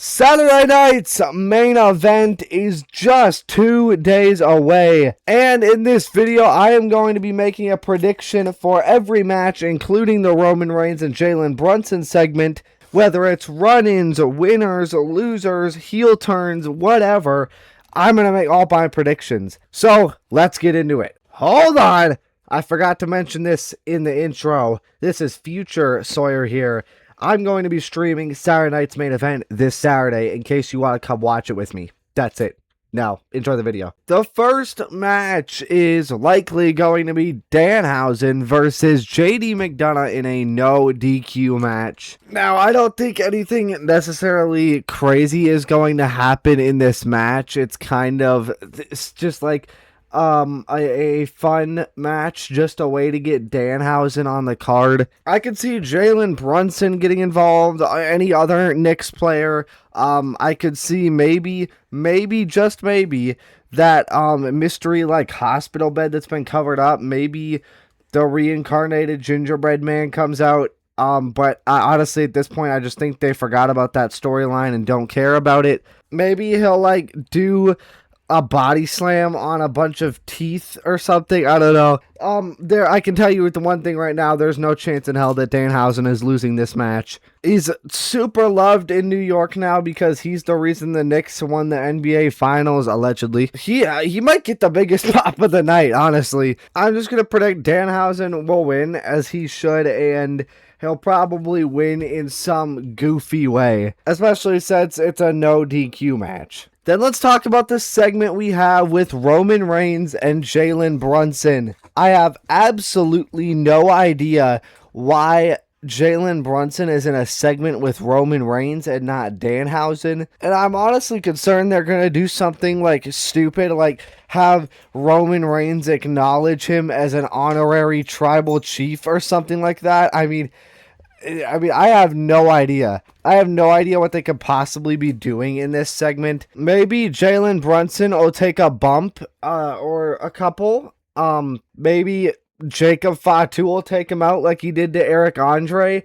Saturday night's main event is just 2 days away, and in this video I am going to be making a prediction for every match, including the Roman Reigns and Jalen Brunson segment, whether it's run-ins, winners, losers, heel turns, whatever. I'm going to make all my predictions, so let's get into it. Hold on, I forgot to mention this in the intro. This is future Sawyer here. I'm going to be streaming Saturday night's main event this Saturday in case you want to come watch it with me. That's it. Now, enjoy the video. The first match is likely going to be Danhausen versus JD McDonough in a no DQ match. Now, I don't think anything necessarily crazy is going to happen in this match. It's just like a fun match, just a way to get Danhausen on the card. I could see Jalen Brunson getting involved, any other Knicks player. I could see maybe, just maybe, that mystery like hospital bed that's been covered up. Maybe the reincarnated gingerbread man comes out. But honestly, at this point, I just think they forgot about that storyline and don't care about it. Maybe he'll like do a body slam on a bunch of teeth or something. I don't know. I can tell you with the one thing right now, there's no chance in hell that Danhausen is losing this match. He's super loved in New York now because he's the reason the Knicks won the NBA Finals, allegedly. He might get the biggest pop of the night, honestly. I'm just going to predict Danhausen will win, as he should, and he'll probably win in some goofy way, especially since it's a no DQ match. Then let's talk about the segment we have with Roman Reigns and Jalen Brunson. I have absolutely no idea why Jalen Brunson is in a segment with Roman Reigns and not Danhausen. And I'm honestly concerned they're going to do something like stupid, like have Roman Reigns acknowledge him as an honorary tribal chief or something like that. I mean, I have no idea. I have no idea what they could possibly be doing in this segment. Maybe Jalen Brunson will take a bump, or a couple. Maybe Jacob Fatu will take him out like he did to Eric Andre.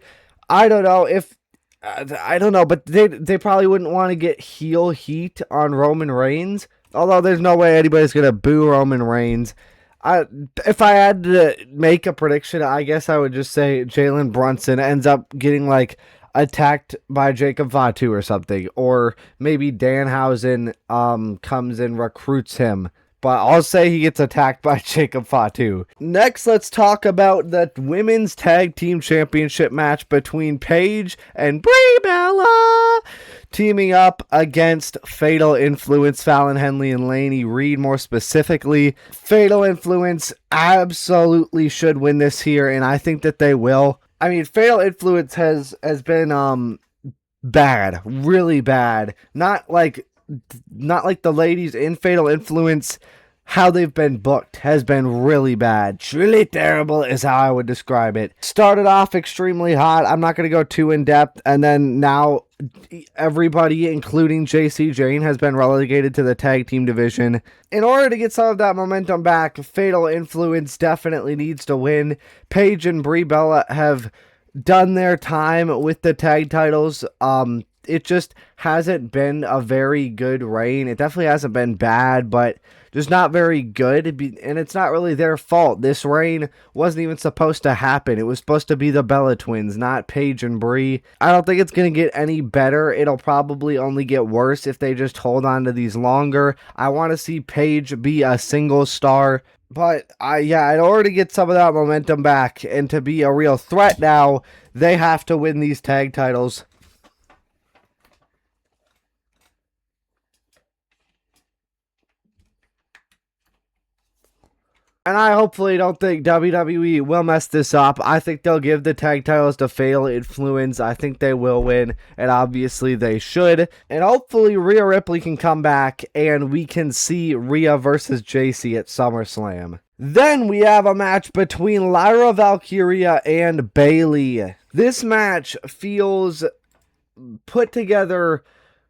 I don't know if, I don't know, but they probably wouldn't want to get heel heat on Roman Reigns. Although there's no way anybody's going to boo Roman Reigns. If I had to make a prediction, I guess I would just say Jalen Brunson ends up getting like attacked by Jacob Fatu or something, or maybe Danhausen comes and recruits him. But I'll say he gets attacked by Jacob Fatu. Next, let's talk about the Women's Tag Team Championship match between Paige and Brie Bella, teaming up against Fatal Influence, Fallon Henley and Lainey Reed more specifically. Fatal Influence absolutely should win this here, and I think that they will. I mean, Fatal Influence has been bad, really bad. Not like the ladies in Fatal Influence. How they've been booked has been really bad. Truly terrible is how I would describe it. Started off extremely hot. I'm not going to go too in depth. And then now everybody, including JC Jane, has been relegated to the tag team division. In order to get some of that momentum back, Fatal Influence definitely needs to win. Paige and Brie Bella have done their time with the tag titles. It just hasn't been a very good reign. It definitely hasn't been bad, but just not very good. And it's not really their fault. This reign wasn't even supposed to happen. It was supposed to be the Bella Twins, not Paige and Brie. I don't think it's going to get any better. It'll probably only get worse if they just hold on to these longer. I want to see Paige be a single star. But in order to get some of that momentum back and to be a real threat now, they have to win these tag titles. And I hopefully don't think WWE will mess this up. I think they'll give the tag titles to Fatal Influence. I think they will win, and obviously they should. And hopefully Rhea Ripley can come back, and we can see Rhea versus JC at SummerSlam. Then we have a match between Lyra Valkyria and Bayley. This match feels put together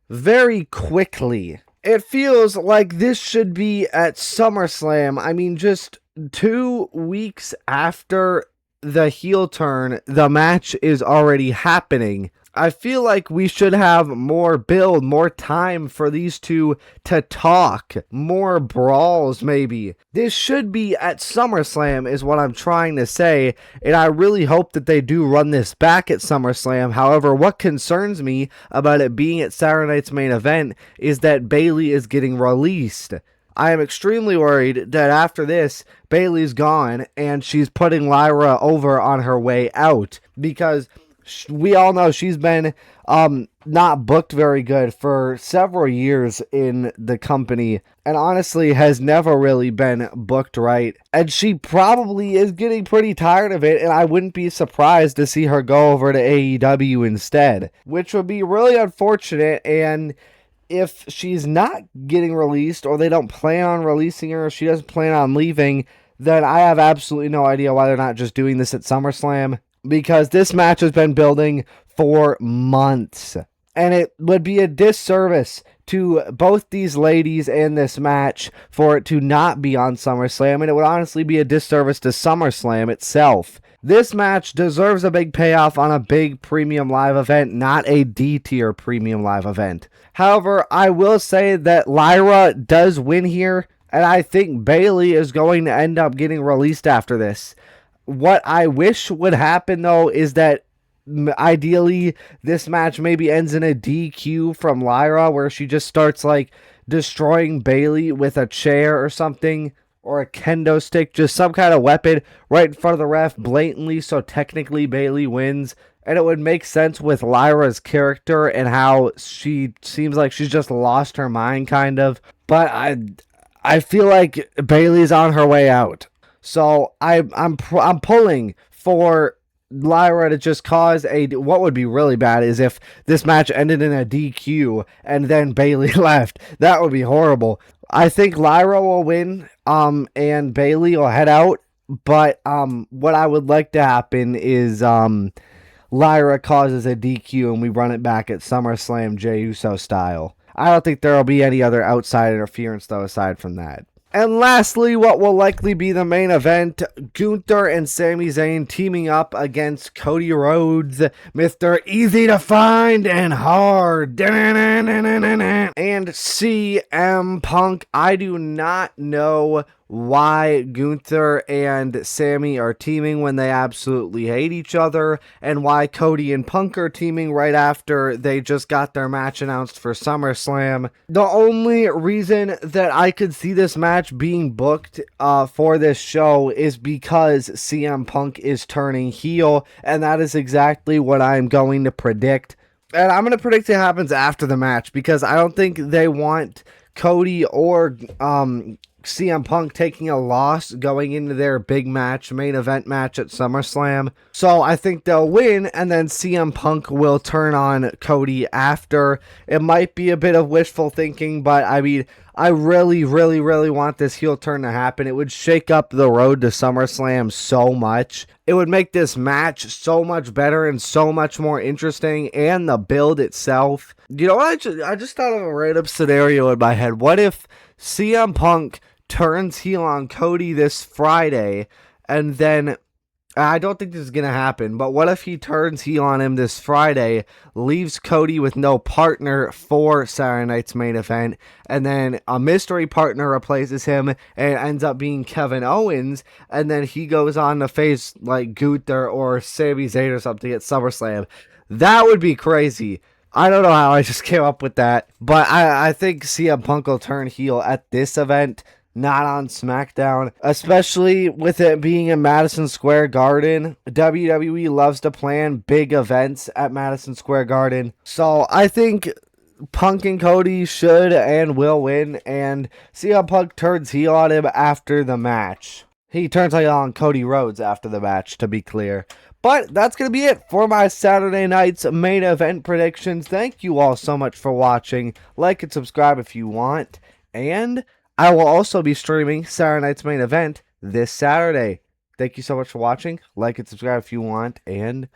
very quickly. It feels like this should be at SummerSlam. I mean, just 2 weeks after the heel turn, the match is already happening. I feel like we should have more build, more time for these two to talk, more brawls maybe. This should be at SummerSlam is what I'm trying to say, and I really hope that they do run this back at SummerSlam. However, what concerns me about it being at Saturday Night's Main Event is that Bayley is getting released. I am extremely worried that after this, Bayley's gone and she's putting Lyra over on her way out, because we all know she's been not booked very good for several years in the company, and honestly has never really been booked right. And she probably is getting pretty tired of it, and I wouldn't be surprised to see her go over to AEW instead, which would be really unfortunate. And if she's not getting released, or they don't plan on releasing her, or she doesn't plan on leaving, then I have absolutely no idea why they're not just doing this at SummerSlam, because this match has been building for months, and it would be a disservice to both these ladies and this match for it to not be on SummerSlam, and it would honestly be a disservice to SummerSlam itself. This match deserves a big payoff on a big premium live event, not a D-tier premium live event. However, I will say that Lyra does win here, and I think Bayley is going to end up getting released after this. What I wish would happen, though, is that ideally this match maybe ends in a DQ from Lyra, where she just starts like destroying Bayley with a chair or something, or a kendo stick, just some kind of weapon right in front of the ref blatantly, so technically Bayley wins. And it would make sense with Lyra's character and how she seems like she's just lost her mind, kind of. But I feel like Bayley's on her way out. So I'm pulling for Lyra to just cause what would be really bad is if this match ended in a DQ and then Bayley left. That would be horrible. I think Lyra will win, and Bayley will head out. But what I would like to happen is Lyra causes a DQ and we run it back at SummerSlam Jey Uso style. I don't think there will be any other outside interference, though, aside from that. And lastly, what will likely be the main event, Gunther and Sami Zayn teaming up against Cody Rhodes, Mr. Easy to Find and Hard, and CM Punk. I do not know why Gunther and Sami are teaming when they absolutely hate each other, and why Cody and Punk are teaming right after they just got their match announced for SummerSlam. The only reason that I could see this match being booked for this show is because CM Punk is turning heel, and that is exactly what I'm going to predict. And I'm going to predict it happens after the match, because I don't think they want Cody or CM Punk taking a loss going into their big match, main event match at SummerSlam. So I think they'll win, and then CM Punk will turn on Cody after. It might be a bit of wishful thinking, but I mean, I really, really, really want this heel turn to happen. It would shake up the road to SummerSlam so much. It would make this match so much better and so much more interesting, and the build itself. You know what? I just thought of a random scenario in my head. What if CM Punk turns heel on Cody this Friday, and then, I don't think this is going to happen, but what if he turns heel on him this Friday, leaves Cody with no partner for Saturday Night's Main Event, and then a mystery partner replaces him, and it ends up being Kevin Owens, and then he goes on to face like Gunther or Sami Zayn or something at SummerSlam. That would be crazy. I don't know how I just came up with that, but I think CM Punk will turn heel at this event, not on SmackDown, especially with it being in Madison Square Garden. WWE loves to plan big events at Madison Square Garden. So I think Punk and Cody should and will win, and CM Punk turns heel on him after the match. He turns heel on Cody Rhodes after the match, to be clear. But that's going to be it for my Saturday night's main event predictions. Thank you all so much for watching. Like and subscribe if you want. And I will also be streaming Saturday Night's Main Event this Saturday. Thank you so much for watching. Like and subscribe if you want, and